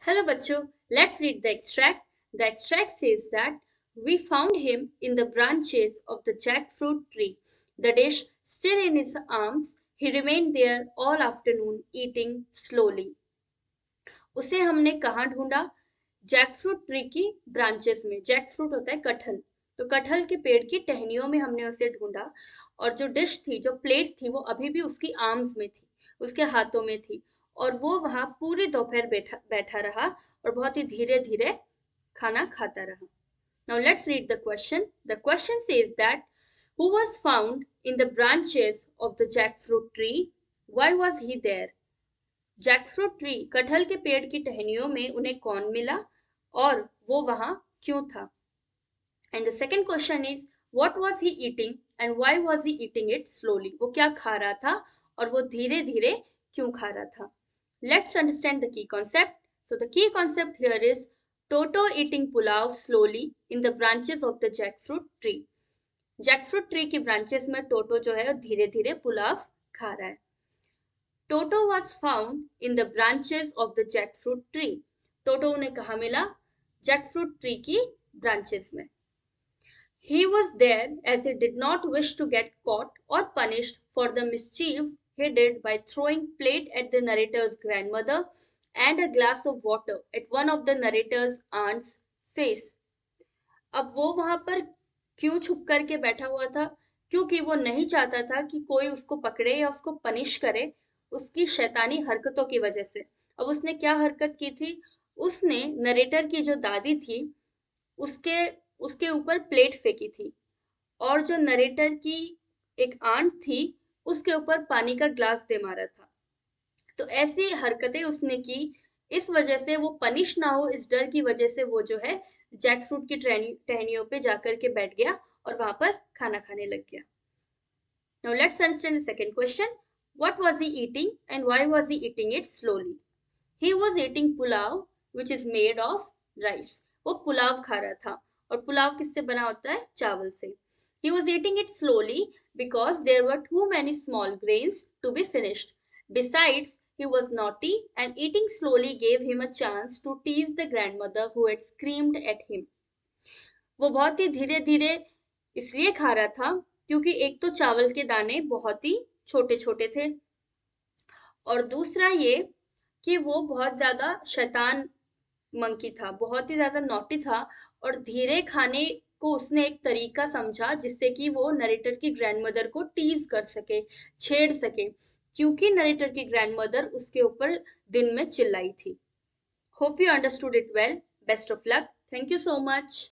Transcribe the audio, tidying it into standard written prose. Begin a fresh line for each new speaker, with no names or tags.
Hello bachcho, let's read the extract. The extract says that we found him in the branches of the jackfruit tree. The dish still in his arms, he remained there all afternoon eating slowly. उसे हमने कहाँ ढूंढा? Jackfruit tree की branches में। Jackfruit होता है कटहल, तो कटहल के पेड़ की टहनियों में हमने उसे ढूंढा। और जो डिश थी, जो प्लेट थी, वो अभी भी उसकी आर्म्स में थी, उसके हाथों में थी। और वो वहां पूरी दोपहर बैठा बैठा रहा और बहुत ही धीरे धीरे खाना खाता रहा। Now let's read the question. The question says that who was found in the branches of the jackfruit tree? Why was he there? Jackfruit tree, कटहल के पेड़ की टहनियों में उन्हें कौन मिला और वो वहां क्यों था? And the second question is what was he eating and why was he eating it slowly? वो क्या खा रहा था और वो धीरे धीरे क्यों खा रहा था? Let's understand the key concept. So the key concept here is toto eating pulao slowly in the branches of the jackfruit tree. Jackfruit tree की ब्रांचेस में टोटो जो है धीरे धीरे पुलाव खा रहा है. Toto was found in the branches of the jackfruit tree. Toto उन्हें कहाँ मिला? Jackfruit tree की branches में. He was there as he did not wish to get caught or punished for the mischief he did by throwing plate at the narrator's grandmother and a glass of water at one of the narrator's aunt's face. अब वो वहां पर क्यों छुप करके बैठा हुआ था? क्योंकि वो नहीं चाहता था कि कोई उसको पकड़े या उसको पनिश करे उसकी शैतानी हरकतों की वजह से। अब उसने क्या हरकत की थी? उसने नरेटर की जो दादी थी उसके उसके ऊपर प्लेट फेंकी थी, और जो नरेटर की एक आंट थी उसके ऊपर पानी का ग्लास दे मारा था। तो ऐसी हरकतें उसने की, इस वजह से वो पनिश ना हो, इस डर की वजह से वो जो है जैकफ्रूट की टहनियों पे जाकर के बैठ गया और वहां पर खाना खाने लग गया. Now let's understand the second question. What was he eating and why was he eating it slowly? He was eating pulao which is made of rice. वो पुलाव खा रहा था, और पुलाव किससे बना होता है? चावल से. He was eating it slowly because there were too many small grains to be finished. Besides, he was naughty and eating slowly gave him a chance to tease the grandmother who had screamed at him. वो बहुत ही धीरे धीरे इसलिए खा रहा था क्योंकि एक तो चावल के दाने बहुत ही छोटे छोटे थे, और दूसरा ये कि वो बहुत ज्यादा शैतान मंकी था, बहुत ही ज्यादा नॉटी था। और धीरे खाने को उसने एक तरीका समझा जिससे कि वो नरेटर की ग्रैंडमदर को टीज कर सके, छेड़ सके, क्योंकि नरेटर की ग्रैंडमदर उसके ऊपर दिन में चिल्लाई थी. Hope you understood it well. Best of luck. Thank you so much.